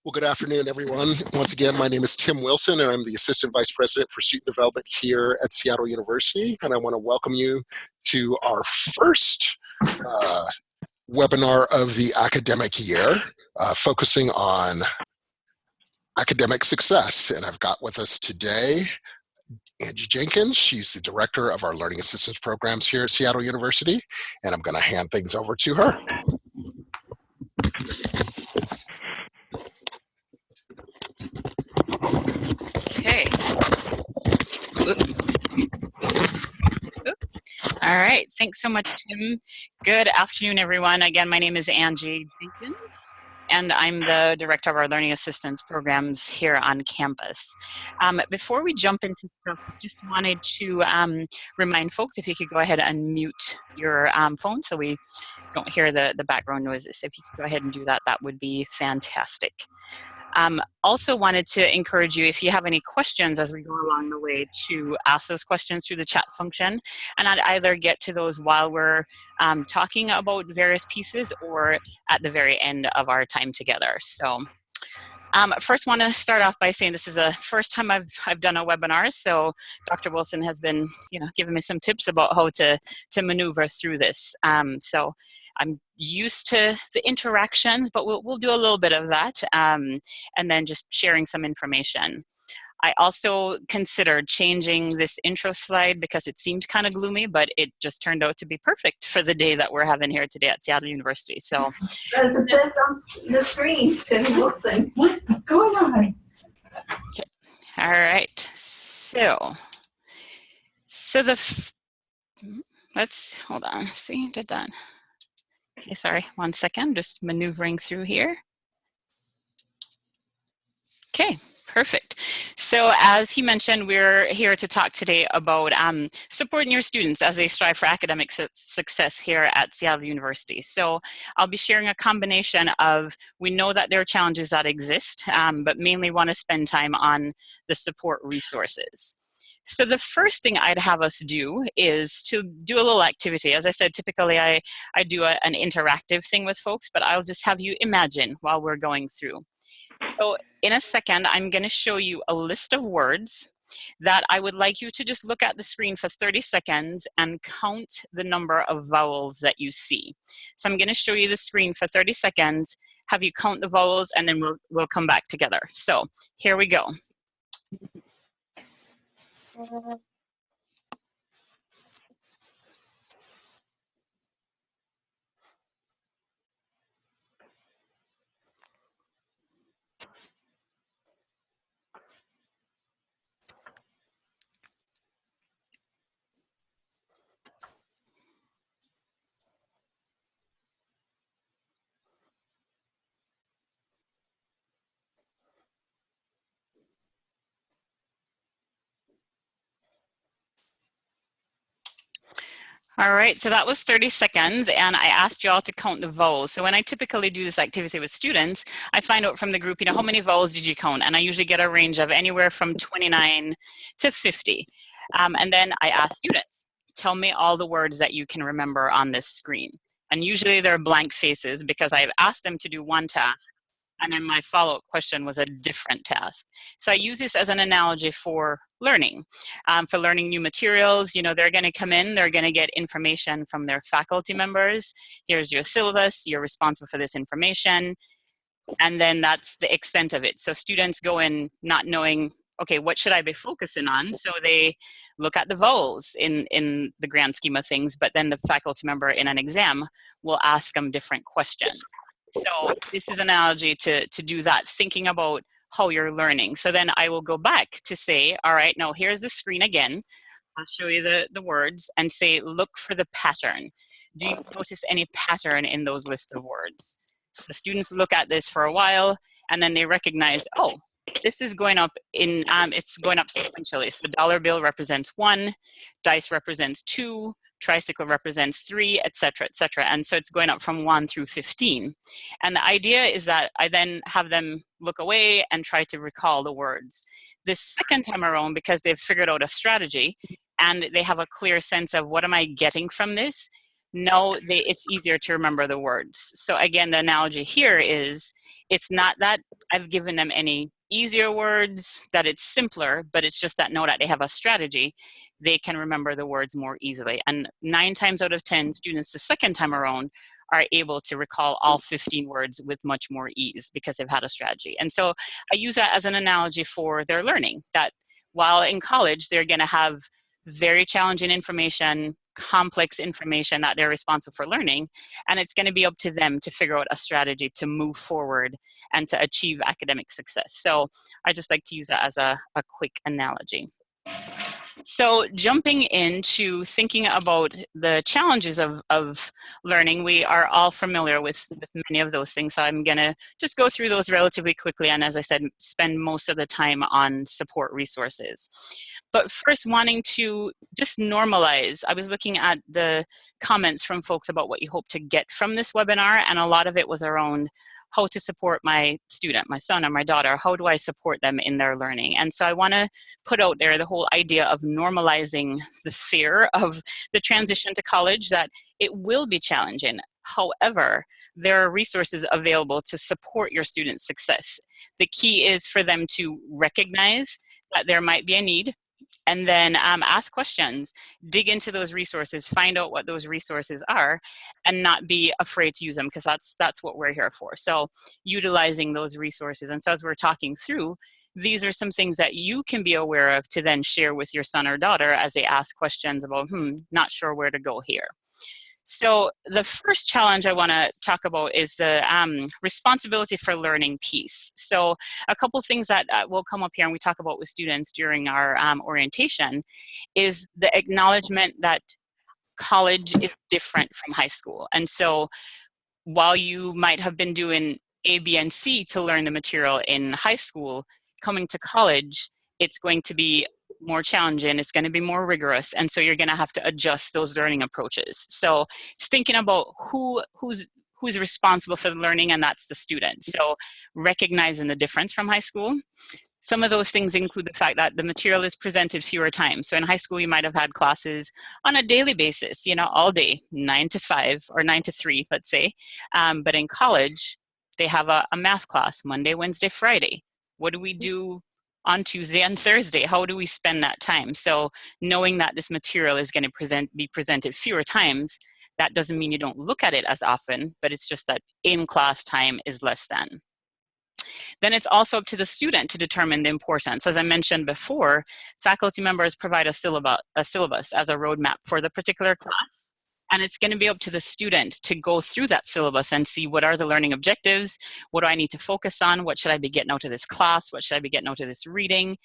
Well, good afternoon, everyone. Once again, my name is Tim Wilson, and I'm the Assistant Vice President for Student Development here at Seattle University. And I want to welcome you to our first webinar of the academic year, focusing on academic success. And I've got with us today Angie Jenkins. She's the Director of our Learning Assistance Programs here at Seattle University. And I'm going to hand things over to her. Okay. All right. Thanks so much, Tim. Good afternoon, everyone. Again, my name is Angie Jenkins, and I'm the Director of our Learning Assistance Programs here on campus. Before we jump into stuff, just wanted to remind folks, if you could go ahead and mute your phone so we don't hear the background noises. If you could go ahead and do that, that would be fantastic. Also wanted to encourage you, if you have any questions as we go along the way, to ask those questions through the chat function, and I'd either get to those while we're talking about various pieces or at the very end of our time together. So first want to start off by saying this is the first time I've done a webinar, so Dr. Wilson has been giving me some tips about how to maneuver through this. So I'm used to the interactions, but we'll do a little bit of that, and then just sharing some information. I also considered changing this intro slide because it seemed kind of gloomy, but it just turned out to be perfect for the day that we're having here today at Seattle University. So, as it says on the screen, Tim Wilson, what is going on? Okay. All right. So let's hold on. See, did that. Okay, sorry, 1 second, just maneuvering through here. Okay, perfect. So as he mentioned, we're here to talk today about supporting your students as they strive for academic success here at Seattle University. So I'll be sharing a combination of, we know that there are challenges that exist, but mainly want to spend time on the support resources. So the first thing I'd have us do is to do a little activity. As I said, typically I do an interactive thing with folks, but I'll just have you imagine while we're going through. So in a second, I'm going to show you a list of words that I would like you to just look at the screen for 30 seconds and count the number of vowels that you see. So I'm going to show you the screen for 30 seconds, have you count the vowels, and then we'll come back together. So here we go. All right, so that was 30 seconds, and I asked you all to count the vowels. So when I typically do this activity with students, I find out from the group, how many vowels did you count? And I usually get a range of anywhere from 29 to 50. And then I ask students, tell me all the words that you can remember on this screen. And usually they're blank faces because I've asked them to do one task, and then my follow-up question was a different task. So I use this as an analogy for learning. For learning new materials, they're going to come in, they're going to get information from their faculty members. Here's your syllabus, you're responsible for this information, and then that's the extent of it. So students go in not knowing, okay, what should I be focusing on? So they look at the vowels in the grand scheme of things, but then the faculty member in an exam will ask them different questions. So this is an analogy to do that, thinking about how you're learning. So then I will go back to say, all right, now here's the screen again. I'll show you the words and say, look for the pattern. Do you notice any pattern in those lists of words? So students look at this for a while, and then they recognize, oh, this is going up it's going up sequentially. So dollar bill represents 1, dice represents 2, tricycle represents 3, etc., etc. And so it's going up from 1 through 15. And the idea is that I then have them look away and try to recall the words. This second time around, because they've figured out a strategy and they have a clear sense of what am I getting from this, no, it's easier to remember the words. So again, the analogy here is it's not that I've given them any easier words, that it's simpler, but it's just that now that they have a strategy, they can remember the words more easily. And 9 times out of 10, students the second time around are able to recall all 15 words with much more ease because they've had a strategy. And so I use that as an analogy for their learning, that while in college, they're going to have very challenging information, complex information that they're responsible for learning, and it's going to be up to them to figure out a strategy to move forward and to achieve academic success. So I just like to use that as a quick analogy. So jumping into thinking about the challenges of learning, we are all familiar with many of those things. So I'm going to just go through those relatively quickly. And as I said, spend most of the time on support resources. But first, wanting to just normalize, I was looking at the comments from folks about what you hope to get from this webinar. And a lot of it was around how to support my student, my son or my daughter. How do I support them in their learning? And so I want to put out there the whole idea of normalizing the fear of the transition to college, that it will be challenging. However, there are resources available to support your students' success. The key is for them to recognize that there might be a need, and then ask questions, dig into those resources, find out what those resources are, and not be afraid to use them, because that's what we're here for. So utilizing those resources. And so as we're talking through, these are some things that you can be aware of to then share with your son or daughter as they ask questions about, not sure where to go here. So the first challenge I want to talk about is the responsibility for learning piece. So a couple things that will come up here and we talk about with students during our orientation is the acknowledgement that college is different from high school. And so while you might have been doing A, B, and C to learn the material in high school, coming to college, it's going to be more challenging, it's going to be more rigorous, and so you're going to have to adjust those learning approaches. So it's thinking about who's responsible for the learning, and that's the student. So recognizing the difference from high school. Some of those things include the fact that the material is presented fewer times. So in high school, you might have had classes on a daily basis, all day, 9 to 5 or 9 to 3, let's say. But in college, they have a math class Monday, Wednesday, Friday. What do we do on Tuesday and Thursday? How do we spend that time? So knowing that this material is going to be presented fewer times, that doesn't mean you don't look at it as often, but it's just that in-class time is less than. Then it's also up to the student to determine the importance. As I mentioned before, faculty members provide a syllabus as a roadmap for the particular class. And it's going to be up to the student to go through that syllabus and see what are the learning objectives, what do I need to focus on, what should I be getting out of this class, what should I be getting out of this reading,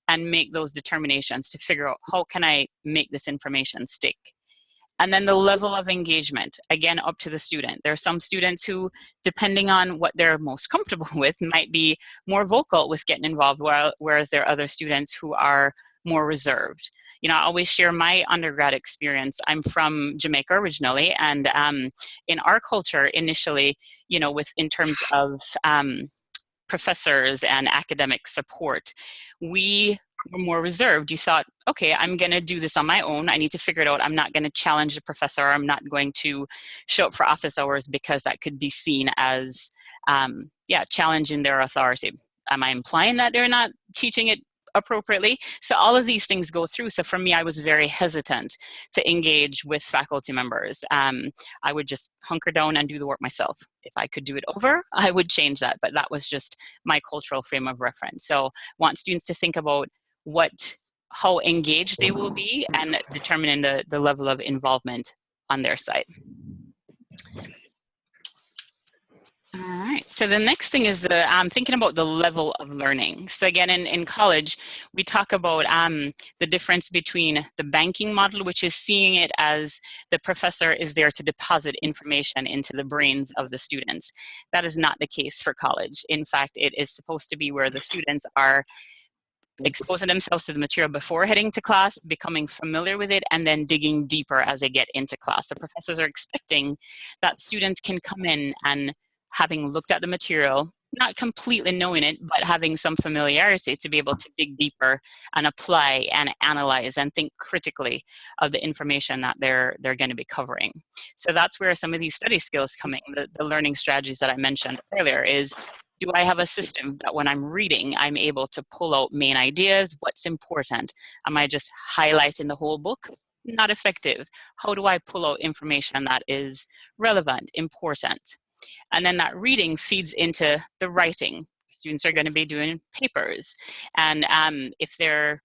and make those determinations to figure out how can I make this information stick. And then the level of engagement, again, up to the student. There are some students who, depending on what they're most comfortable with, might be more vocal with getting involved, whereas there are other students who are more reserved. I always share my undergrad experience. I'm from Jamaica originally, and in our culture initially, in terms of professors and academic support, we were more reserved. You thought, okay, I'm going to do this on my own. I need to figure it out. I'm not going to challenge the professor. I'm not going to show up for office hours because that could be seen as, challenging their authority. Am I implying that they're not teaching it appropriately? So all of these things go through. So for me, I was very hesitant to engage with faculty members. I would just hunker down and do the work myself. If I could do it over, I would change that. But that was just my cultural frame of reference. So want students to think about how engaged they will be and determining the level of involvement on their side. All right, so the next thing is thinking about the level of learning. So again, in college, we talk about the difference between the banking model, which is seeing it as the professor is there to deposit information into the brains of the students. That is not the case for college. In fact, it is supposed to be where the students are exposing themselves to the material before heading to class, becoming familiar with it, and then digging deeper as they get into class. So professors are expecting that students can come in and, having looked at the material, not completely knowing it, but having some familiarity to be able to dig deeper and apply and analyze and think critically of the information that they're going to be covering. So that's where some of these study skills come in. The learning strategies that I mentioned earlier is, do I have a system that when I'm reading, I'm able to pull out main ideas? What's important? Am I just highlighting the whole book? Not effective. How do I pull out information that is relevant, important? And then that reading feeds into the writing. Students are going to be doing papers. And if they're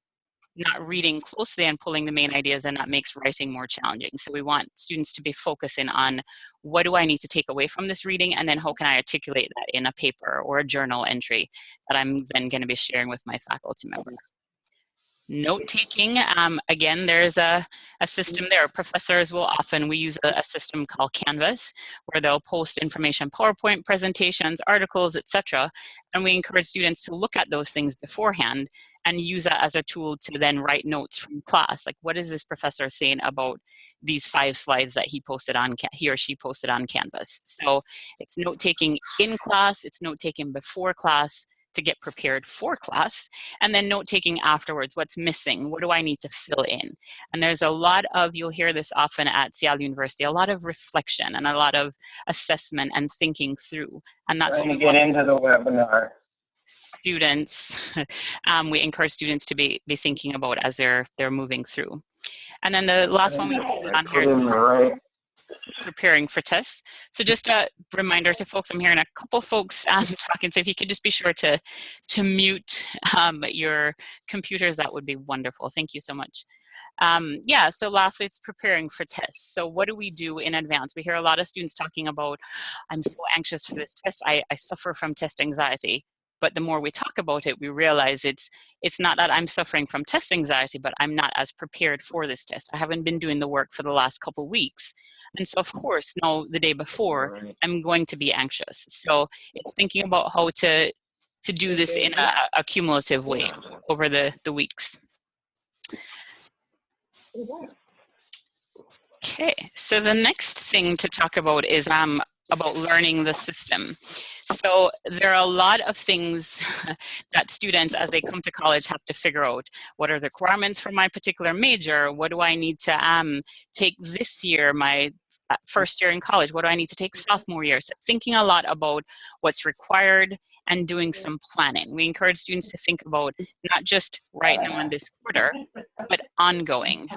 not reading closely and pulling the main ideas, and that makes writing more challenging. So we want students to be focusing on, what do I need to take away from this reading, and then how can I articulate that in a paper or a journal entry that I'm then going to be sharing with my faculty member. Note-taking, again, there's a system there. Professors will often, we use a system called Canvas, where they'll post information, PowerPoint presentations, articles, etc. And we encourage students to look at those things beforehand and use that as a tool to then write notes from class. Like, what is this professor saying about these 5 slides that he or she posted on Canvas? So it's note-taking in class, it's note-taking before class, to get prepared for class, and then note-taking afterwards. What's missing? What do I need to fill in? And there's a lot of, you'll hear this often at Seattle University, a lot of reflection and a lot of assessment and thinking through. And that's what we get into the webinar. Students, we encourage students to be thinking about as they're moving through. And then the last one we put on here is preparing for tests. So just a reminder to folks, I'm hearing a couple folks talking, so if you could just be sure to mute your computers, that would be wonderful. Thank you so much. Yeah, so lastly, it's preparing for tests. So what do we do in advance? We hear a lot of students talking about, I'm so anxious for this test, I suffer from test anxiety. But the more we talk about it, we realize it's not that I'm suffering from test anxiety, but I'm not as prepared for this test. I haven't been doing the work for the last couple weeks. And so, of course, now the day before, I'm going to be anxious. So it's thinking about how to do this in a cumulative way over the weeks. Okay, so the next thing to talk about is about learning the system. So there are a lot of things that students, as they come to college, have to figure out. What are the requirements for my particular major? What do I need to take this year, my first year in college? What do I need to take sophomore year? So thinking a lot about what's required and doing some planning. We encourage students to think about not just right now in this quarter, but ongoing.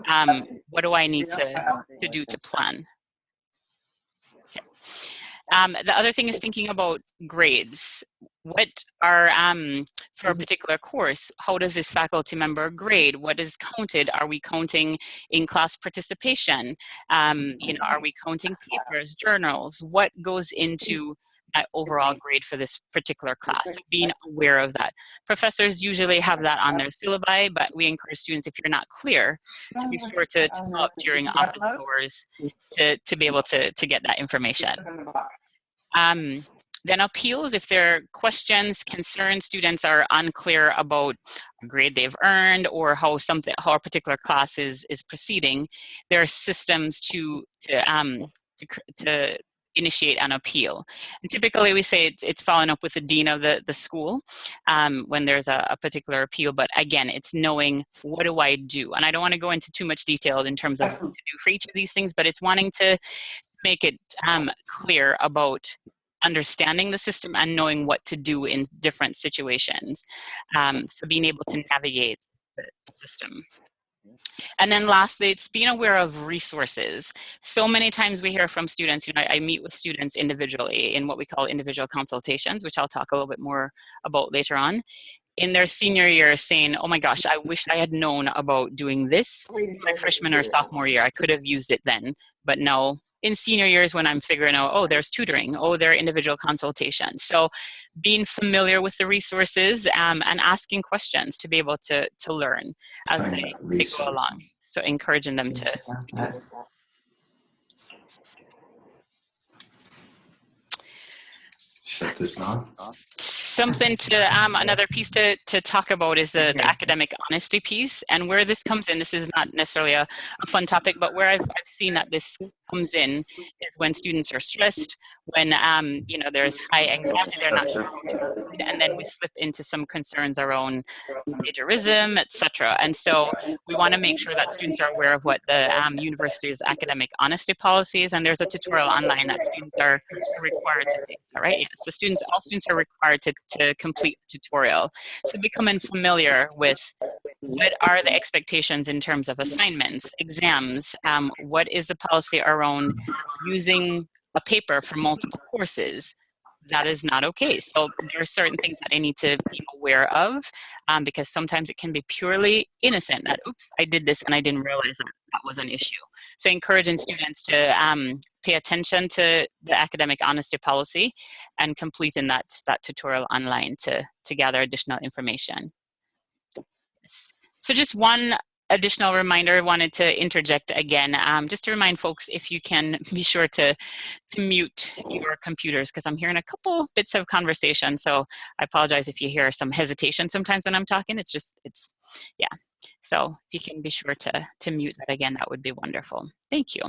What do I need to do to plan? The other thing is thinking about grades. What are, for a particular course, how does this faculty member grade? What is counted? Are we counting in-class participation? Are we counting papers, journals? What goes into that overall grade for this particular class? So being aware of that. Professors usually have that on their syllabi, but we encourage students, if you're not clear, to be sure to follow up during office hours to be able to get that information. Then appeals, if there are questions, concerns, students are unclear about a grade they've earned or how a particular class is proceeding, there are systems to initiate an appeal. And typically we say it's following up with the dean of the school when there's a particular appeal, but again, it's knowing, what do I do? And I don't want to go into too much detail in terms of what to do for each of these things, but it's wanting to make it clear about understanding the system and knowing what to do in different situations. So being able to navigate the system. And then lastly, it's being aware of resources. So many times we hear from students, I meet with students individually in what we call individual consultations, which I'll talk a little bit more about later on, in their senior year saying, oh my gosh, I wish I had known about doing this in my freshman or sophomore year. I could have used it then, but no. In senior years when I'm figuring out, oh, there's tutoring, oh, there are individual consultations. So being familiar with the resources and asking questions to be able to learn as they go along. So encouraging them to do. Shut this on. Something to, another piece to talk about is the academic honesty piece. And where this comes in, this is not necessarily a fun topic, but where I've seen that this comes in is when students are stressed, when, you know, there's high anxiety, they're not sure how to, and then we slip into some concerns around plagiarism, etc. And so we want to make sure that students are aware of what the university's academic honesty policy is, and there's a tutorial online that students are required to take. Is that right? Yeah. So all students are required to complete the tutorial. So becoming familiar with what are the expectations in terms of assignments, exams, what is the policy around using a paper for multiple courses. That is not okay. So there are certain things that I need to be aware of because sometimes it can be purely innocent that, oops, I did this and I didn't realize that was an issue. So encouraging students to pay attention to the academic honesty policy and completing that tutorial online to gather additional information. Yes. So just one additional reminder, wanted to interject again, just to remind folks, if you can be sure to mute your computers, because I'm hearing a couple bits of conversation. So I apologize if you hear some hesitation sometimes when I'm talking. Yeah. So if you can be sure to mute that again, that would be wonderful. Thank you.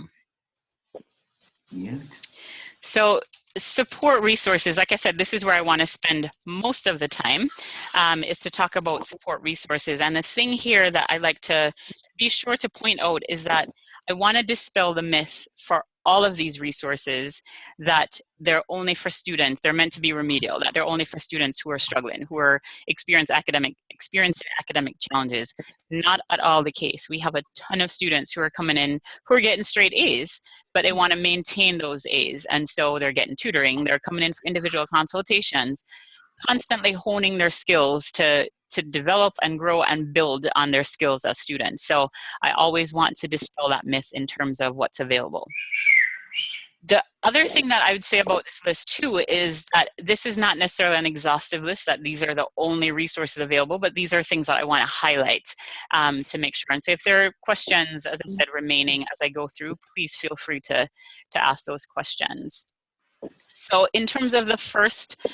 Mute. So support resources, like I said, this is where I want to spend most of the time, is to talk about support resources. And the thing here that I like to be sure to point out is that I want to dispel the myth for all of these resources that they're only for students, they're meant to be remedial, that they're only for students who are struggling, who are experiencing academic challenges. Not at all the case. We have a ton of students who are coming in who are getting straight A's, but they want to maintain those A's. And so they're getting tutoring, they're coming in for individual consultations, constantly honing their skills to develop and grow and build on their skills as students. So I always want to dispel that myth in terms of what's available. The other thing that I would say about this list too is that this is not necessarily an exhaustive list, that these are the only resources available, but these are things that I want to highlight to make sure. And so if there are questions, as I said, remaining as I go through, please feel free to ask those questions. So in terms of the first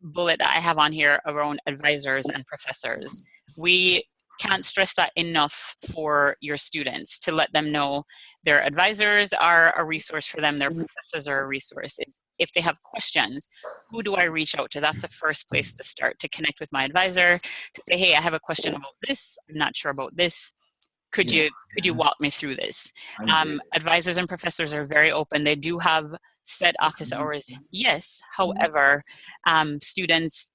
bullet that I have on here around advisors and professors, we can't stress that enough for your students, to let them know their advisors are a resource for them, their professors are a resource. If they have questions, who do I reach out to? That's the first place to start, to connect with my advisor, to say, hey, I have a question about this, I'm not sure about this. Could you walk me through this? Advisors and professors are very open. They do have set office hours, yes. However, students,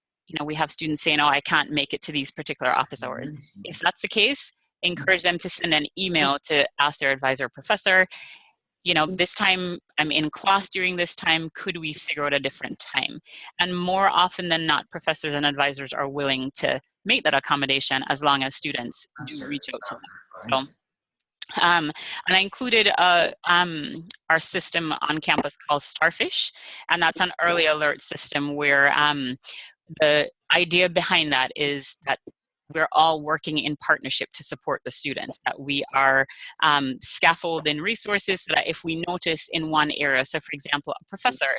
we have students saying, oh, I can't make it to these particular office hours. If that's the case, encourage them to send an email to ask their advisor or professor, this time I'm in class during this time, could we figure out a different time? And more often than not, professors and advisors are willing to make that accommodation as long as students do reach out to them. So, and I included our system on campus called Starfish, and that's an early alert system where the idea behind that is that we're all working in partnership to support the students, that we are scaffolding resources so that if we notice in one area, so for example, a professor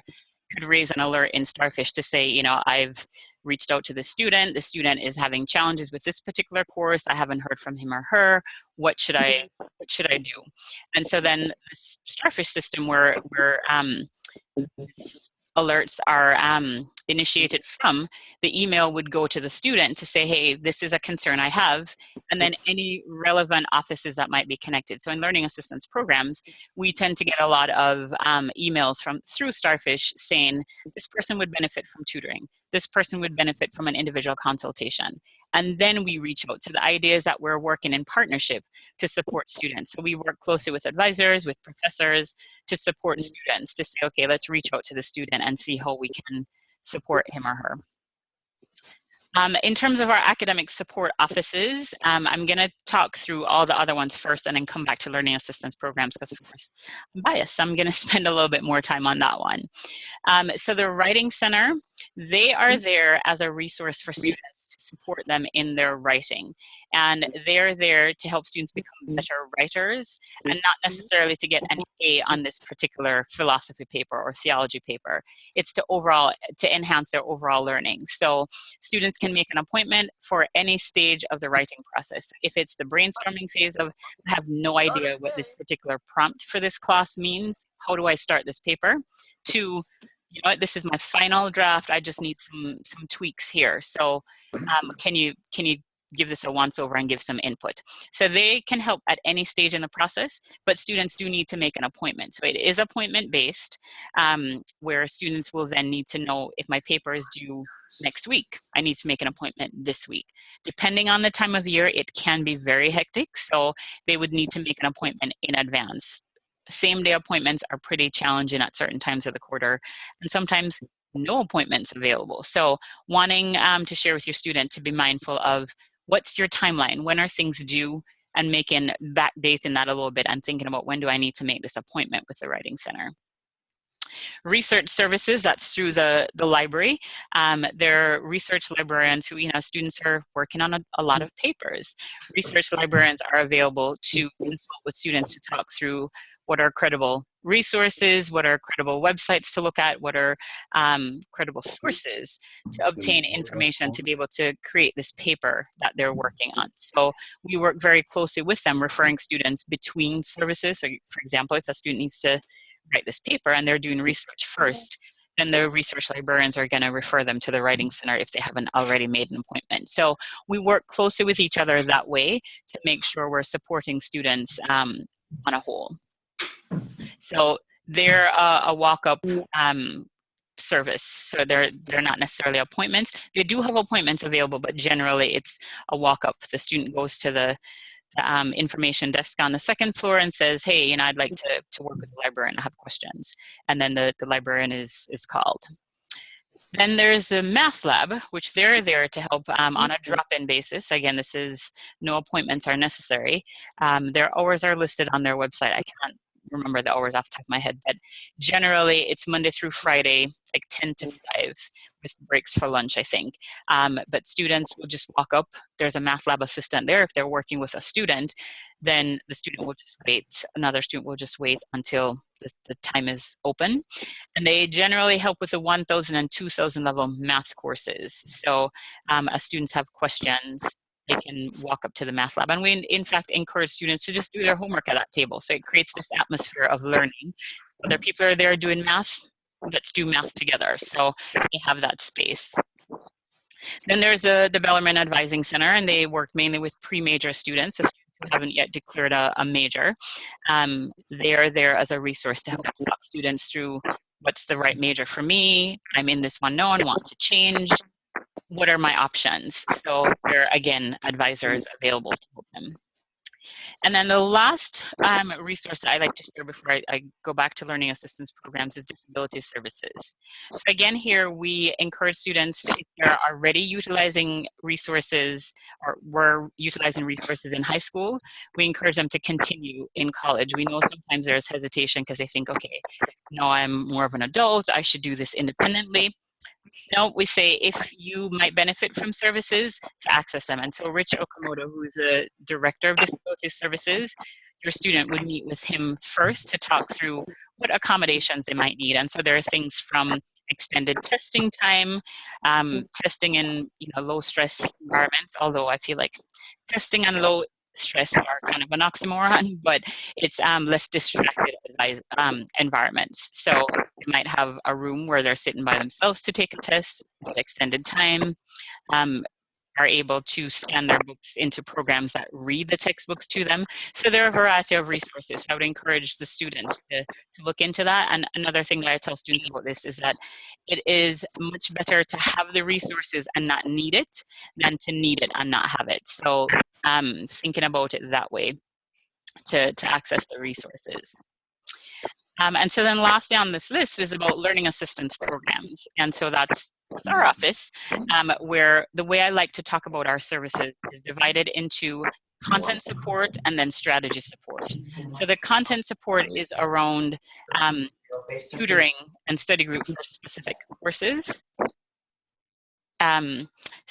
could raise an alert in Starfish to say, I've reached out to the student is having challenges with this particular course, I haven't heard from him or her, what should I do? And so then this Starfish system where alerts are initiated from, the email would go to the student to say, hey, this is a concern I have, and then any relevant offices that might be connected. So in learning assistance programs, we tend to get a lot of emails through Starfish saying, this person would benefit from tutoring, this person would benefit from an individual consultation, and then we reach out. So the idea is that we're working in partnership to support students. So we work closely with advisors, with professors, to support students, to say, okay, let's reach out to the student and see how we can support him or her. In terms of our academic support offices, I'm going to talk through all the other ones first and then come back to learning assistance programs because, of course, I'm biased. So I'm going to spend a little bit more time on that one. So the Writing Center, They are there as a resource for students to support them in their writing. And they're there to help students become better writers and not necessarily to get an A on this particular philosophy paper or theology paper. It's to enhance their overall learning. So students can make an appointment for any stage of the writing process. If it's the brainstorming phase of, I have no idea what this particular prompt for this class means, how do I start this paper, to, you know what, this is my final draft, I just need some tweaks here. So can you give this a once over and give some input? So they can help at any stage in the process, but students do need to make an appointment. So it is appointment based, where students will then need to know, if my paper is due next week, I need to make an appointment this week. Depending on the time of year, it can be very hectic, so they would need to make an appointment in advance. Same day appointments are pretty challenging at certain times of the quarter, and sometimes no appointments available. So wanting to share with your student to be mindful of, what's your timeline? When are things due? And backdating that a little bit and thinking about, when do I need to make this appointment with the Writing Center? Research services, that's through the library. There are research librarians who, students are working on a lot of papers. Research librarians are available to consult with students to talk through what are credible resources, what are credible websites to look at, what are credible sources to obtain information to be able to create this paper that they're working on. So we work very closely with them, referring students between services. So for example, if a student needs to write this paper and they're doing research first, then the research librarians are going to refer them to the Writing Center if they haven't already made an appointment. So we work closely with each other that way to make sure we're supporting students on a whole. So they're a walk-up service. So they're not necessarily appointments. They do have appointments available, but generally it's a walk-up. The student goes to the information desk on the second floor and says, hey, I'd like to work with the librarian, I have questions. And then the librarian is called. Then there's the math lab, which they're there to help on a drop-in basis. Again, no appointments are necessary. Their hours are listed on their website. I can't remember the hours off the top of my head, but generally it's Monday through Friday, like 10 to 5 with breaks for lunch, I think. But students will just walk up. There's a math lab assistant there. If they're working with a student, then the student will just wait. Another student will just wait until the time is open. And they generally help with the 1,000 and 2,000 level math courses. So as students have questions, they can walk up to the math lab. And we, in fact, encourage students to just do their homework at that table. So it creates this atmosphere of learning. Other people are there doing math, let's do math together. So they have that space. Then there's the Bellarmine Advising Center, and they work mainly with pre-major students, so students who haven't yet declared a major. They are there as a resource to help talk students through, what's the right major for me? I'm in this one now and want to change. What are my options? So there are, again, advisors available to help them. And then the last resource that I like to share before I go back to learning assistance programs is disability services. So again, here we encourage students, if they're already utilizing resources or were utilizing resources in high school, we encourage them to continue in college. We know sometimes there's hesitation because they think, okay, no, I'm more of an adult, I should do this independently. No, we say if you might benefit from services, to access them. And so Rich Okamoto, who's the director of disability services, your student would meet with him first to talk through what accommodations they might need. And so there are things from extended testing time, testing in low stress environments, although I feel like testing and low stress are kind of an oxymoron, but it's less distracted environments. So they might have a room where they're sitting by themselves to take a test at extended time, are able to scan their books into programs that read the textbooks to them. So there are a variety of resources. I would encourage the students to look into that. And another thing that I tell students about this is that it is much better to have the resources and not need it than to need it and not have it. So thinking about it that way to access the resources. And so then lastly on this list is about learning assistance programs. And so that's our office, where the way I like to talk about our services is divided into content support and then strategy support. So the content support is around tutoring and study group for specific courses.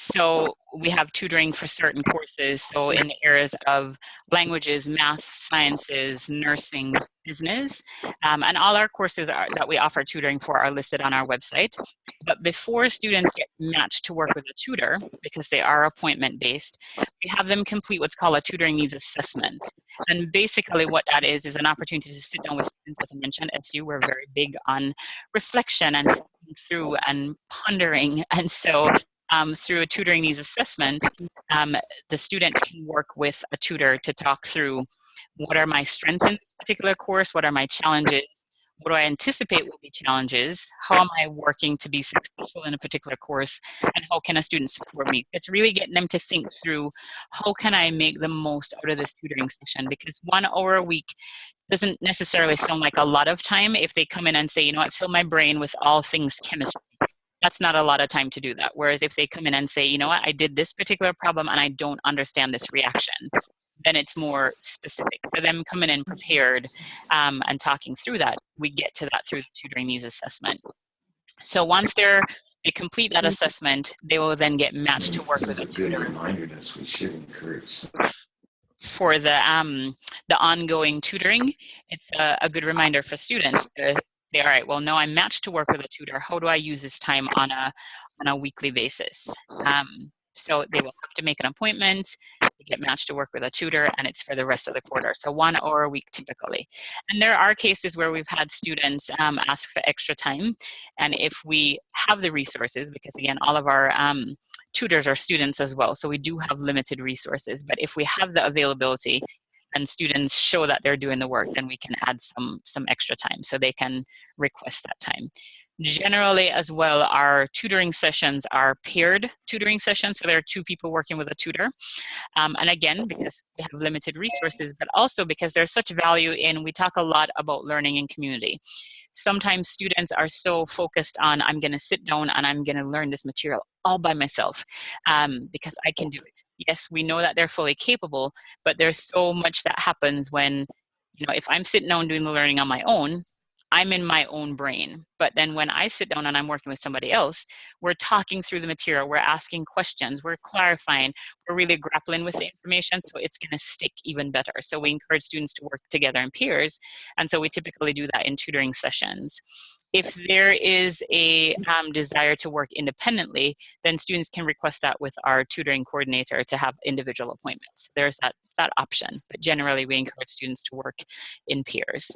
So we have tutoring for certain courses. So in the areas of languages, math, sciences, nursing, business, and all our courses that we offer tutoring for are listed on our website. But before students get matched to work with a tutor, because they are appointment based, we have them complete what's called a tutoring needs assessment. And basically what that is an opportunity to sit down with students. As I mentioned, SU, we're very big on reflection and thinking through and pondering. And so through a tutoring needs assessment, the student can work with a tutor to talk through what are my strengths in this particular course, what are my challenges, what do I anticipate will be challenges, how am I working to be successful in a particular course, and how can a student support me. It's really getting them to think through how can I make the most out of this tutoring session, because 1 hour a week doesn't necessarily sound like a lot of time if they come in and say, you know what, fill my brain with all things chemistry. That's not a lot of time to do that. Whereas if they come in and say, you know what, I did this particular problem and I don't understand this reaction, then it's more specific. So them coming in prepared and talking through that, we get to that through the tutoring needs assessment. So once they complete that assessment, they will then get matched to work with a tutor. This is a good reminder that we should encourage. For the ongoing tutoring, it's a good reminder for students to say, all right, well, no, I'm matched to work with a tutor. How do I use this time on a weekly basis? So they will have to make an appointment, they get matched to work with a tutor, and it's for the rest of the quarter. So 1 hour a week typically. And there are cases where we've had students ask for extra time. And if we have the resources, because again, all of our tutors are students as well, so we do have limited resources, but if we have the availability and students show that they're doing the work, then we can add some extra time, so they can request that time. Generally as well, our tutoring sessions are paired tutoring sessions, so there are 2 people working with a tutor. And again, because we have limited resources, but also because there's such value in, we talk a lot about learning in community. Sometimes students are so focused on, I'm going to sit down and I'm going to learn this material all by myself because I can do it. Yes, we know that they're fully capable, but there's so much that happens when, you know, if I'm sitting down doing the learning on my own, I'm in my own brain. But then when I sit down and I'm working with somebody else, we're talking through the material, we're asking questions, we're clarifying, we're really grappling with the information, so it's going to stick even better. So we encourage students to work together in peers, and so we typically do that in tutoring sessions. If there is a desire to work independently, then students can request that with our tutoring coordinator to have individual appointments. There's that option, but generally we encourage students to work in peers.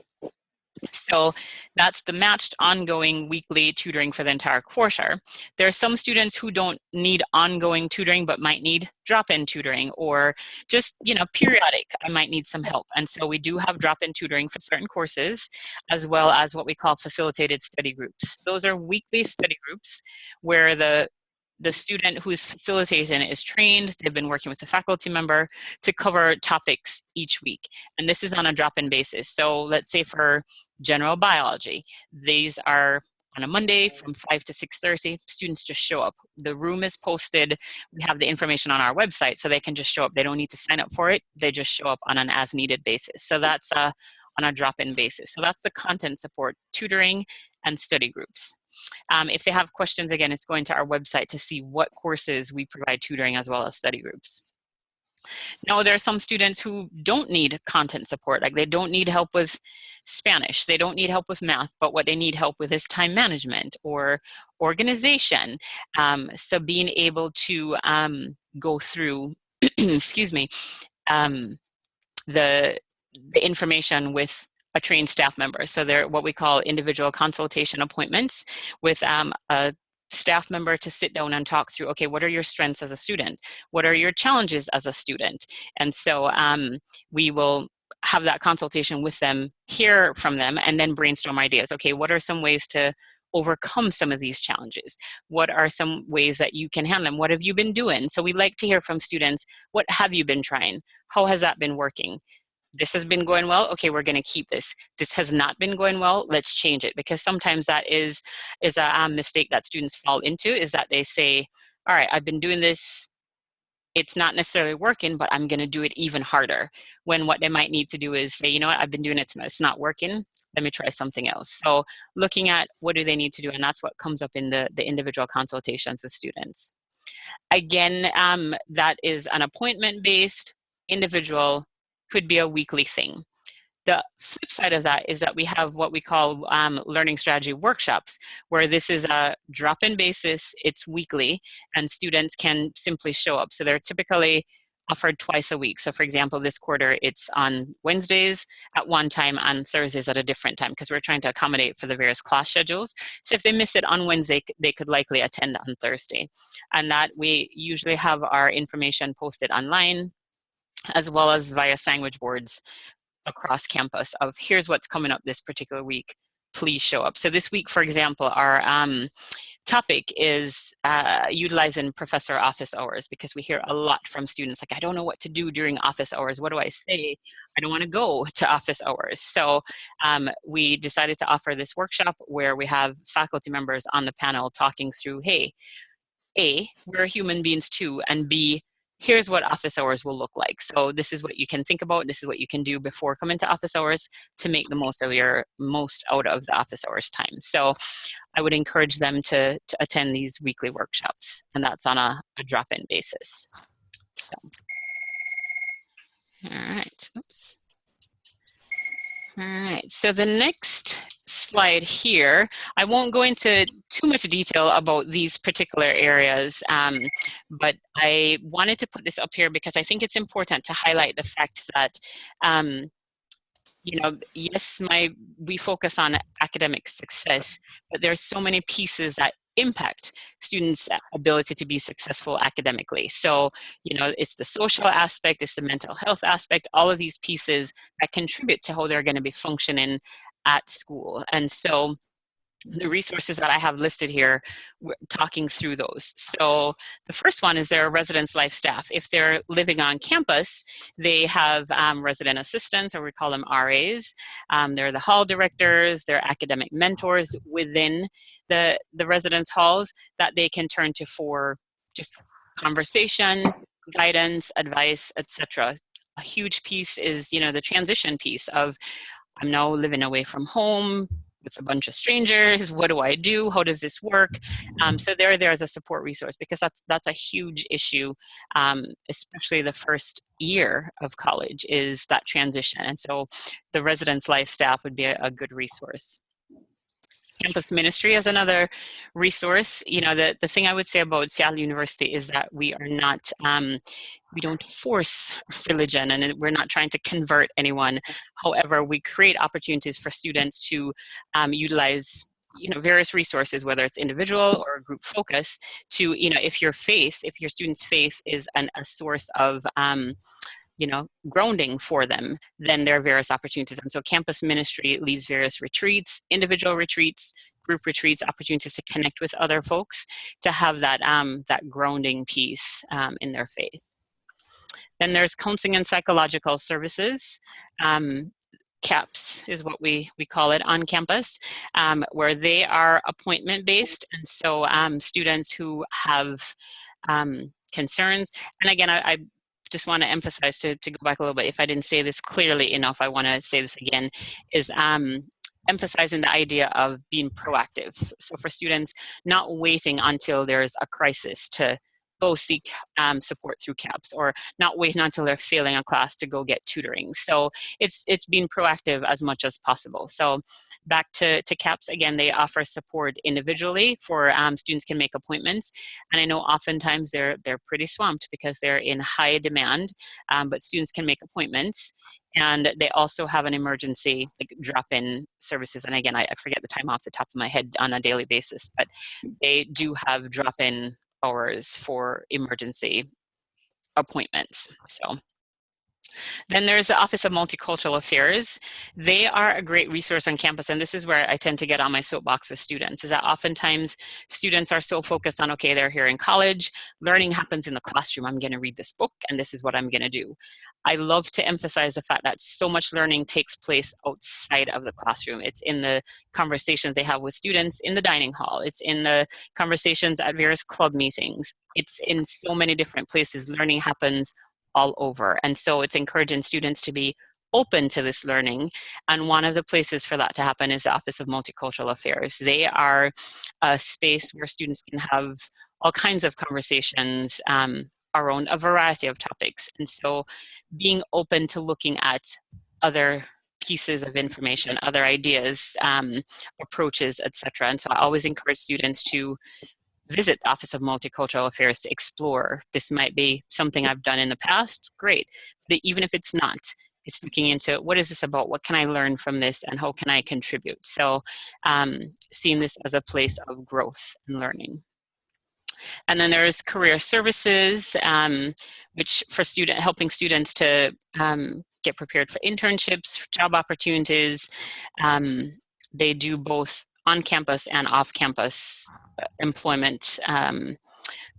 So that's the matched ongoing weekly tutoring for the entire quarter. There are some students who don't need ongoing tutoring but might need drop-in tutoring, or just, you know, periodic, I might need some help. And so we do have drop-in tutoring for certain courses, as well as what we call facilitated study groups. Those are weekly study groups where the student who's facilitating is trained, they've been working with a faculty member to cover topics each week. And this is on a drop-in basis. So let's say for general biology, these are on a Monday from 5 to 6:30, students just show up. The room is posted, we have the information on our website, so they can just show up. They don't need to sign up for it, they just show up on an as-needed basis. So that's on a drop-in basis. So that's the content support, tutoring and study groups. If they have questions, again, it's going to our website to see what courses we provide tutoring as well as study groups. Now, there are some students who don't need content support, like they don't need help with Spanish, they don't need help with math, but what they need help with is time management or organization. So being able to go through, excuse me, the information with a trained staff member. So they're what we call individual consultation appointments with a staff member to sit down and talk through, okay, what are your strengths as a student? What are your challenges as a student? And so we will have that consultation with them, hear from them, and then brainstorm ideas. Okay, what are some ways to overcome some of these challenges? What are some ways that you can handle them? What have you been doing? So we like to hear from students, what have you been trying? How has that been working? This has been going well, okay, we're gonna keep this. This has not been going well, let's change it. Because sometimes that is a mistake that students fall into, is that they say, all right, I've been doing this, it's not necessarily working, but I'm gonna do it even harder. When what they might need to do is say, you know what, I've been doing it, it's not working, let me try something else. So looking at what do they need to do, and that's what comes up in the individual consultations with students. Again, that is an appointment-based, individual, could be a weekly thing. The flip side of that is that we have what we call learning strategy workshops, where this is a drop-in basis, it's weekly, and students can simply show up. So they're typically offered twice a week. So for example, this quarter, it's on Wednesdays at one time, on Thursdays at a different time, because we're trying to accommodate for the various class schedules. So if they miss it on Wednesday, they could likely attend on Thursday. And that we usually have our information posted online, as well as via sandwich boards across campus of here's what's coming up this particular week, please show up. So this week, for example, our topic is utilizing professor office hours, because we hear a lot from students like, I don't know what to do during office hours. What do I say? I don't want to go to office hours. So we decided to offer this workshop where we have faculty members on the panel talking through, hey, A, we're human beings too, and B, here's what office hours will look like. So this is what you can think about. This is what you can do before coming to office hours to make the most out of the office hours time. So I would encourage them to attend these weekly workshops, and that's on a drop-in basis. So, all right, oops. All right, so the next slide here, I won't go into too much detail about these particular areas, but I wanted to put this up here because I think it's important to highlight the fact that, you know, yes, we focus on academic success, but there's so many pieces that impact students' ability to be successful academically. So, you know, it's the social aspect, it's the mental health aspect, all of these pieces that contribute to how they're going to be functioning at school. And so the resources that I have listed here, we're talking through those. So the first one is their residence life staff. If they're living on campus, they have resident assistants, or we call them RAs. They're the hall directors, they're academic mentors within the residence halls that they can turn to for just conversation, guidance, advice, etc. A huge piece is, you know, the transition piece of, I'm now living away from home with a bunch of strangers. What do I do? How does this work? So they're there as a support resource, because that's a huge issue, especially the first year of college is that transition. And so the residence life staff would be a good resource. Campus ministry is another resource. You know, the thing I would say about Seattle University is that we are not, we don't force religion, and we're not trying to convert anyone. However, we create opportunities for students to utilize, you know, various resources, whether it's individual or group focus, to, you know, if your student's faith is a source of, you know, grounding for them, then there are various opportunities. And so campus ministry leads various retreats, individual retreats, group retreats, opportunities to connect with other folks, to have that, that grounding piece in their faith. Then there's counseling and psychological services. CAPS is what we call it on campus, where they are appointment-based. And so students who have concerns, and again, I just want to emphasize, to go back a little bit, if I didn't say this clearly enough, I want to say this again, is emphasizing the idea of being proactive. So for students, not waiting until there's a crisis to go seek support through CAPS, or not waiting until they're failing a class to go get tutoring. So it's being proactive as much as possible. So back to CAPS, again, they offer support individually for students can make appointments. And I know oftentimes they're pretty swamped because they're in high demand, but students can make appointments. And they also have an emergency, like, drop-in services. And again, I forget the time off the top of my head on a daily basis, but they do have drop-in hours for emergency appointments. So then there's the Office of Multicultural Affairs. They are a great resource on campus, and this is where I tend to get on my soapbox with students, is that oftentimes students are so focused on, okay, they're here in college, learning happens in the classroom, I'm gonna read this book, and this is what I'm gonna do. I love to emphasize the fact that so much learning takes place outside of the classroom. It's in the conversations they have with students in the dining hall. It's in the conversations at various club meetings. It's in so many different places. Learning happens all over. And so it's encouraging students to be open to this learning. And one of the places for that to happen is the Office of Multicultural Affairs. They are a space where students can have all kinds of conversations around a variety of topics. And so being open to looking at other pieces of information, other ideas, approaches, etc. And so I always encourage students to visit the Office of Multicultural Affairs to explore. This might be something I've done in the past, great. But even if it's not, it's looking into what is this about, what can I learn from this, and how can I contribute? So seeing this as a place of growth and learning. And then there's career services, which for helping students to get prepared for internships, job opportunities. They do both on-campus and off-campus employment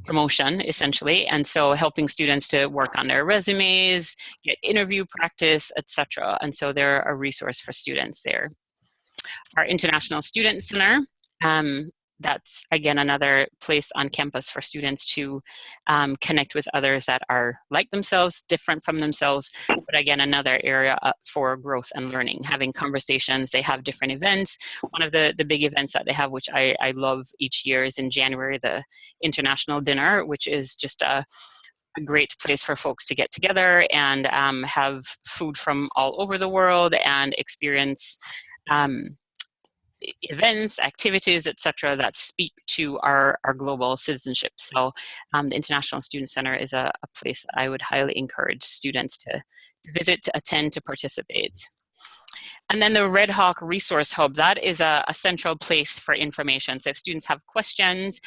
promotion, essentially. And so helping students to work on their resumes, get interview practice, etc. And so they're a resource for students there. Our International Student Center, that's again another place on campus for students to connect with others that are like themselves, different from themselves, but again another area for growth and learning, having conversations. They have different events. One of the big events that they have, which I love each year, is in January, the International Dinner, which is just a great place for folks to get together and have food from all over the world and experience events, activities, etc., that speak to our global citizenship. So the International Student Center is a place I would highly encourage students to visit, to attend, to participate. And then the Redhawk Resource Hub, that is a central place for information. So if students have questions,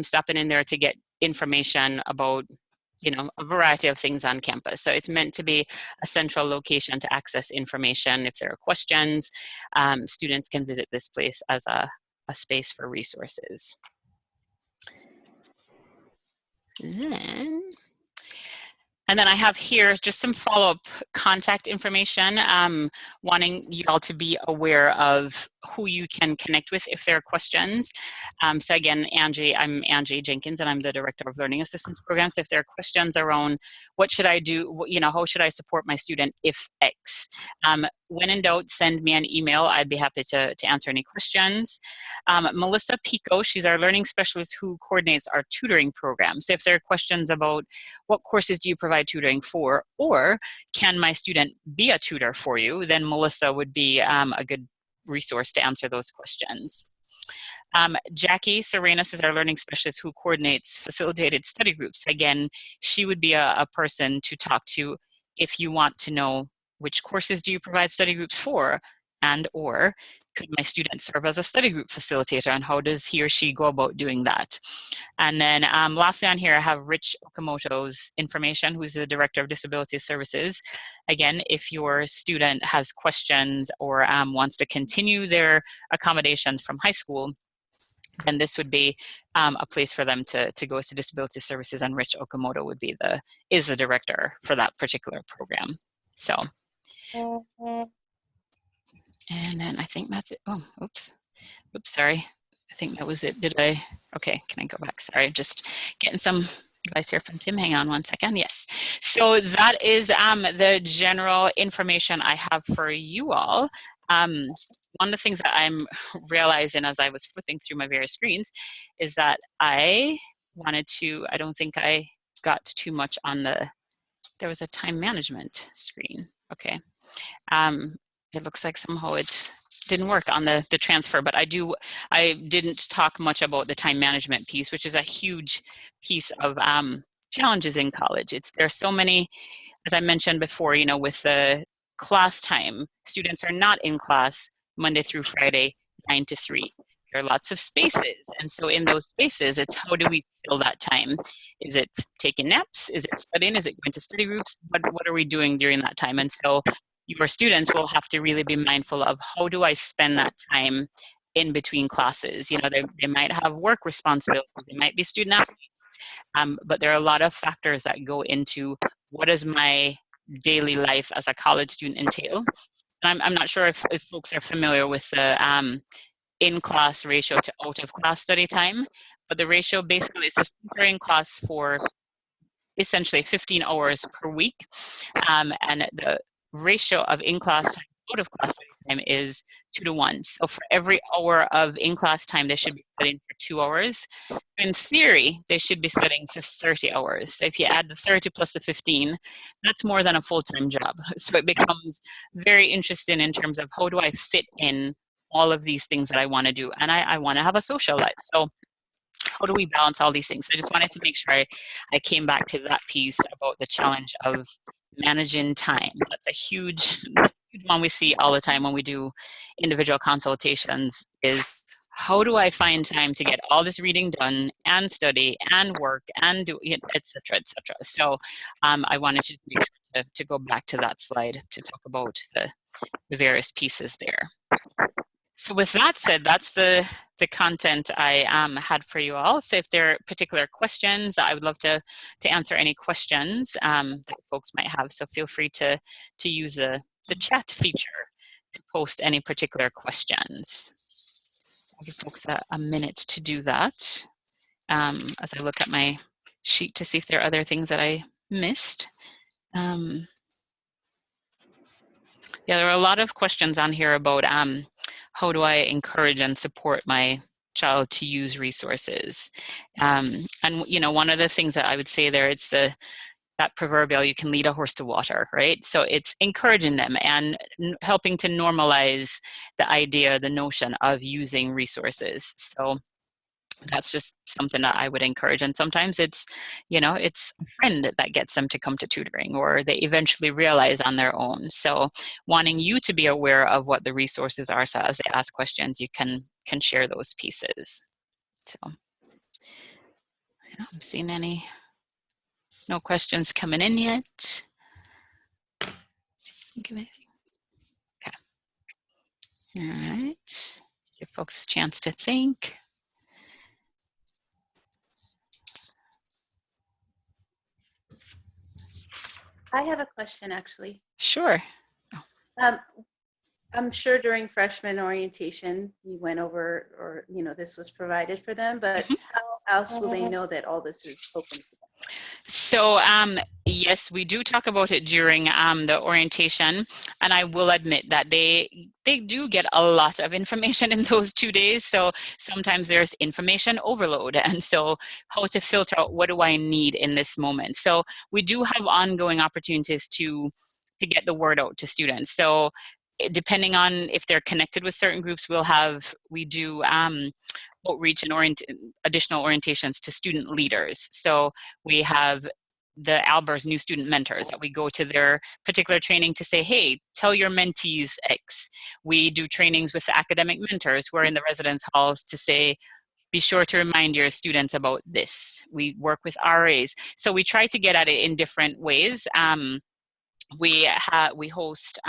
stopping in there to get information about a variety of things on campus. So it's meant to be a central location to access information. If there are questions, students can visit this place as a space for resources. And then I have here just some follow-up contact information, wanting you all to be aware of who you can connect with if there are questions. So again, I'm Angie Jenkins, and I'm the Director of Learning Assistance Programs. If there are questions around what should I do, how should I support my student if X? When in doubt, send me an email. I'd be happy to answer any questions. Melissa Pico, she's our learning specialist who coordinates our tutoring program. So if there are questions about what courses do you provide tutoring for, or can my student be a tutor for you, then Melissa would be a good resource to answer those questions. Jackie Serenas is our learning specialist who coordinates facilitated study groups. Again, she would be a person to talk to if you want to know which courses do you provide study groups for, and or could my student serve as a study group facilitator, and how does he or she go about doing that? And then lastly on here, I have Rich Okamoto's information, who's the Director of Disability Services. Again, if your student has questions or wants to continue their accommodations from high school, then this would be a place for them to go to Disability Services, and Rich Okamoto is the director for that particular program. So. And then I think that's it. Oh, oops, sorry. I think that was it. Okay, can I go back? Sorry, just getting some advice here from Tim. Hang on one second. Yes. So that is the general information I have for you all. One of the things that I'm realizing as I was flipping through my various screens is that I don't think I got too much on there was a time management screen. Okay. It looks like somehow it didn't work on the transfer, but I didn't talk much about the time management piece, which is a huge piece of challenges in college. There are so many, as I mentioned before, with the class time, students are not in class Monday through Friday, 9 to 3. There are lots of spaces. And so in those spaces, it's how do we fill that time? Is it taking naps? Is it studying? Is it going to study groups? What are we doing during that time? And so your students will have to really be mindful of how do I spend that time in between classes. They might have work responsibilities, they might be student athletes, but there are a lot of factors that go into what does my daily life as a college student entail. And I'm not sure if folks are familiar with the in-class ratio to out-of-class study time, but the ratio basically is just students are in class for essentially 15 hours per week, and the ratio of in-class time, out-of-class study time is 2 to 1. So for every hour of in-class time, they should be studying for 2 hours. In theory, they should be studying for 30 hours. So if you add the 30 plus the 15, that's more than a full-time job. So it becomes very interesting in terms of how do I fit in all of these things that I want to do. And I want to have a social life. So how do we balance all these things? So I just wanted to make sure I came back to that piece about the challenge of managing time. That's a huge one we see all the time when we do individual consultations is how do I find time to get all this reading done and study and work and do, et cetera, et cetera. So I wanted to make sure to go back to that slide to talk about the various pieces there. So with that said, that's the content I had for you all. So if there are particular questions, I would love to answer any questions that folks might have. So feel free to use the chat feature to post any particular questions. I'll give folks a minute to do that as I look at my sheet to see if there are other things that I missed. Yeah, there are a lot of questions on here about how do I encourage and support my child to use resources. And you know, one of the things that I would say there, it's that proverbial, you can lead a horse to water, right? So it's encouraging them and helping to normalize the idea, the notion of using resources. So that's just something that I would encourage. And sometimes it's, you know, it's a friend that gets them to come to tutoring, or they eventually realize on their own. So wanting you to be aware of what the resources are, so as they ask questions, you can share those pieces. So yeah, I'm seeing no questions coming in yet. Okay. All right. Give folks a chance to think. I have a question, actually. Sure. I'm sure during freshman orientation, you went over, or, you know, this was provided for them, but how else will they know that all this is open to them? So yes, we do talk about it during the orientation, and I will admit that they do get a lot of information in those 2 days. So sometimes there's information overload, and so how to filter out what do I need in this moment. So we do have ongoing opportunities to get the word out to students. So depending on if they're connected with certain groups, we do outreach and additional orientations to student leaders. So we have the Albers New Student Mentors that we go to their particular training to say, hey, tell your mentees X. We do trainings with the academic mentors who are in the residence halls to say, be sure to remind your students about this. We work with RAs. So we try to get at it in different ways. We host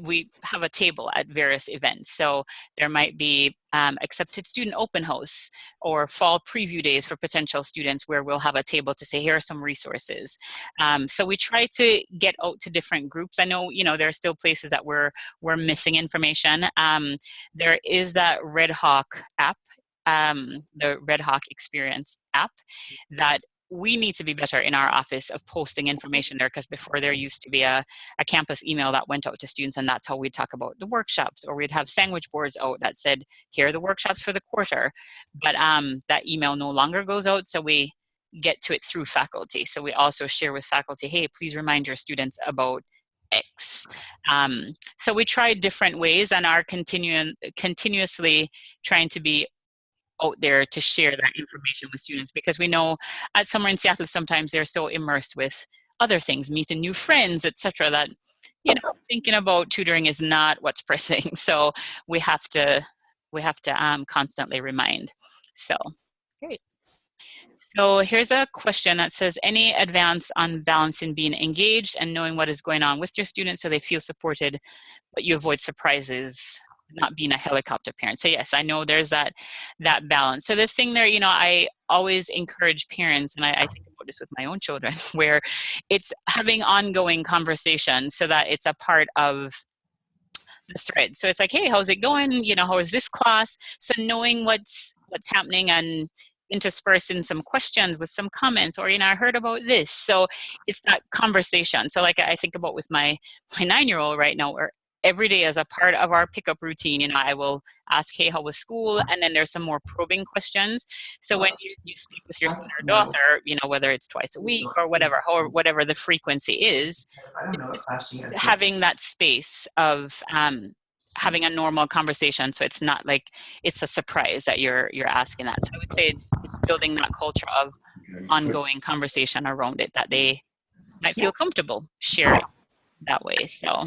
we have a table at various events. So there might be accepted student open house or fall preview days for potential students where we'll have a table to say, here are some resources. So we try to get out to different groups. I know, you know, there are still places that we're missing information. There is that Redhawk app, the Redhawk Experience app, that we need to be better in our office of posting information there, because before there used to be a campus email that went out to students, and that's how we'd talk about the workshops, or we'd have sandwich boards out that said, here are the workshops for the quarter. But that email no longer goes out, so we get to it through faculty. So we also share with faculty, hey, please remind your students about X. So we try different ways and are continuously trying to be out there to share that information with students, because we know at Summer in Seattle sometimes they're so immersed with other things, meeting new friends, etc., that, you know, thinking about tutoring is not what's pressing. So we have to constantly remind. So great. So here's a question that says, any advance on balancing being engaged and knowing what is going on with your students so they feel supported, but you avoid surprises, not being a helicopter parent? So yes, I know there's that balance. So the thing there, you know, I always encourage parents, and I think about this with my own children, where it's having ongoing conversations so that it's a part of the thread. So it's like, hey, how's it going? You know, how is this class? So knowing what's happening and interspersing some questions with some comments, or, you know, I heard about this. So it's that conversation. So like I think about with my 9-year-old right now, where every day as a part of our pickup routine, you know, I will ask, hey, how was school? And then there's some more probing questions. So when you speak with your son or daughter, you know, whether it's twice a week or whatever, or whatever the frequency is, just having that space of having a normal conversation, so it's not like it's a surprise that you're asking that. So I would say it's building that culture of ongoing conversation around it, that they might feel comfortable sharing that way. So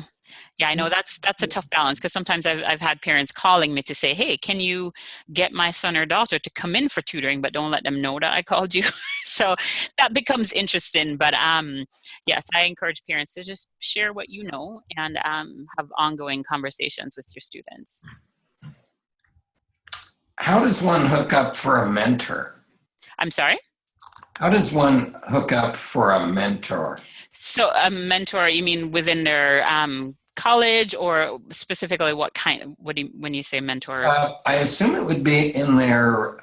yeah, I know that's a tough balance, because sometimes I've had parents calling me to say, hey, can you get my son or daughter to come in for tutoring, but don't let them know that I called you. So that becomes interesting. But yes, I encourage parents to just share what you know and have ongoing conversations with your students. How does one hook up for a mentor? I'm sorry? How does one hook up for a mentor? So a mentor, you mean within their college, or specifically what kind? What do you, when you say mentor? I assume it would be in their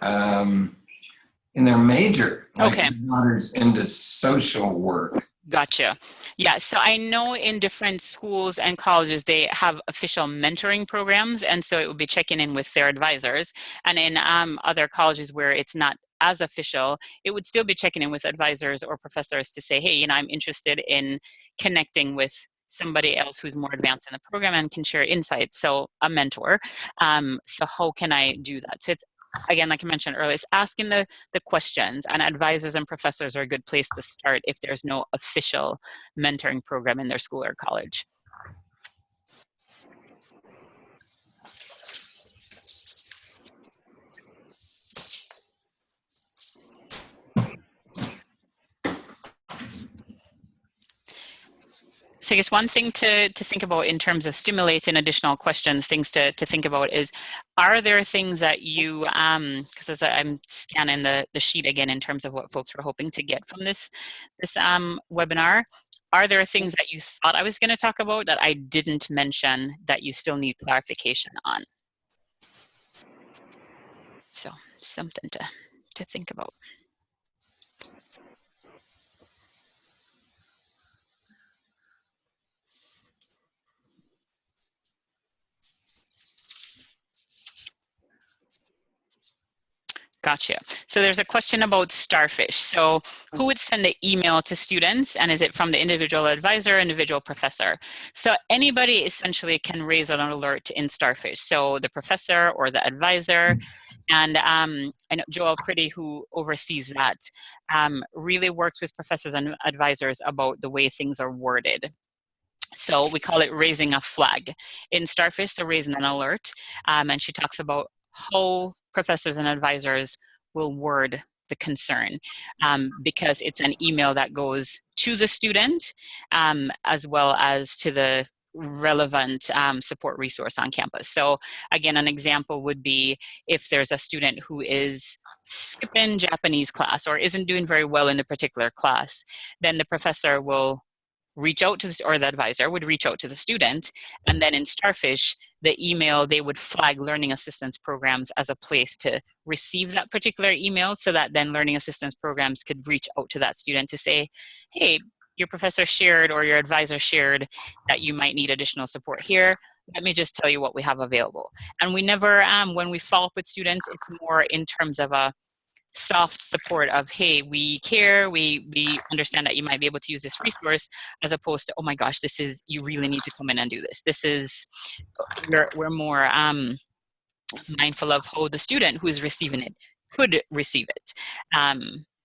major. Like Okay. my daughter's into social work. Gotcha. Yeah, so I know in different schools and colleges, they have official mentoring programs, and so it would be checking in with their advisors. And in other colleges where it's not as official, it would still be checking in with advisors or professors to say, hey, you know, I'm interested in connecting with somebody else who's more advanced in the program and can share insights. So a mentor. So how can I do that? So it's, again, like I mentioned earlier, it's asking the questions, and advisors and professors are a good place to start if there's no official mentoring program in their school or college. So I guess one thing to think about in terms of stimulating additional questions, things to think about is, are there things that you, because as I'm scanning the sheet again in terms of what folks were hoping to get from this webinar, are there things that you thought I was going to talk about that I didn't mention that you still need clarification on? So something to think about. Gotcha. So there's a question about Starfish. So who would send the email to students, and is it from the individual advisor, individual professor? So anybody essentially can raise an alert in Starfish. So the professor or the advisor, and I know Joel Critty, who oversees that, really works with professors and advisors about the way things are worded. So we call it raising a flag in Starfish, so raising an alert. And she talks about how professors and advisors will word the concern, because it's an email that goes to the student as well as to the relevant support resource on campus. So again, an example would be if there's a student who is skipping Japanese class or isn't doing very well in a particular class, then the professor will reach out to or the advisor would reach out to the student, and then in Starfish, the email, they would flag learning assistance programs as a place to receive that particular email, so that then learning assistance programs could reach out to that student to say, hey, your professor shared or your advisor shared that you might need additional support here. Let me just tell you what we have available. And we never, when we follow up with students, it's more in terms of a soft support of, hey, we care, we understand that you might be able to use this resource, as opposed to, oh my gosh, this is, you really need to come in and do this. This is, we're more mindful of how the student who is receiving it could receive it.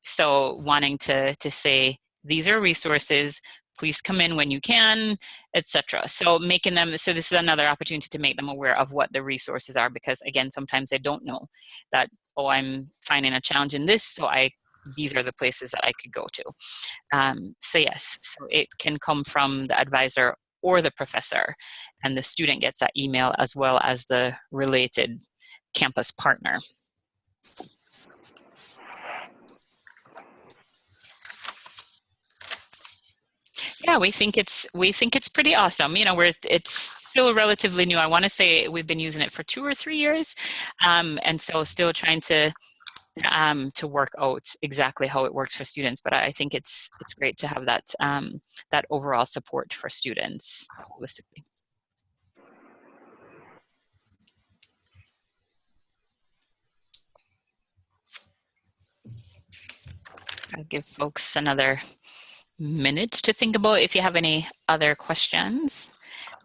So wanting to say, these are resources, please come in when you can, etc. So making them, so this is another opportunity to make them aware of what the resources are, because again, sometimes they don't know that, oh, I'm finding a challenge in this, so these are the places that I could go to. So yes, so it can come from the advisor or the professor, and the student gets that email as well as the related campus partner. Yeah, we think it's pretty awesome. You know, it's still relatively new. I want to say we've been using it for 2 or 3 years, and so still trying to work out exactly how it works for students. But I think it's great to have that that overall support for students holistically. I'll give folks another minute to think about if you have any other questions.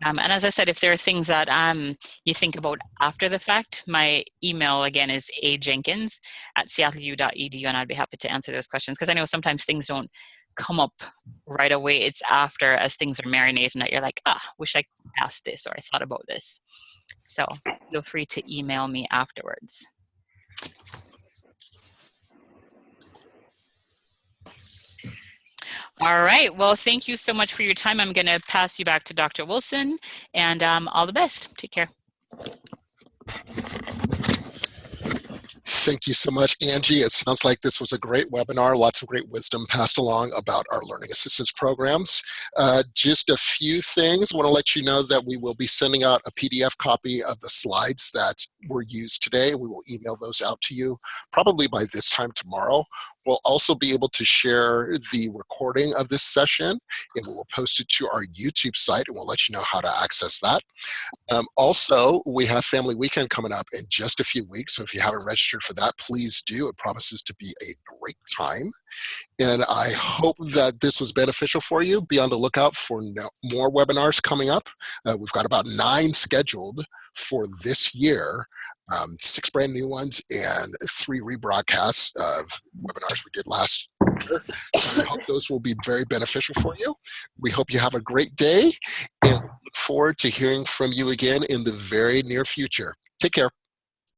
And as I said, if there are things that you think about after the fact, my email again is ajenkins@seattleu.edu, and I'd be happy to answer those questions, because I know sometimes things don't come up right away. It's after, as things are marinating, that you're like, wish I asked this, or I thought about this. So feel free to email me afterwards. All right. Well, thank you so much for your time. I'm going to pass you back to Dr. Wilson, and all the best. Take care. Thank you so much, Angie. It sounds like this was a great webinar, lots of great wisdom passed along about our learning assistance programs. Just a few things. I want to let you know that we will be sending out a PDF copy of the slides that were used today. We will email those out to you probably by this time tomorrow. We'll also be able to share the recording of this session, and we will post it to our YouTube site, and we'll let you know how to access that. Also, we have Family Weekend coming up in just a few weeks, so if you haven't registered for that, please do. It promises to be a great time. And I hope that this was beneficial for you. Be on the lookout for more webinars coming up. We've got about 9 scheduled for this year. 6 brand new ones and 3 rebroadcasts of webinars we did last year. So I hope those will be very beneficial for you. We hope you have a great day, and look forward to hearing from you again in the very near future. Take care.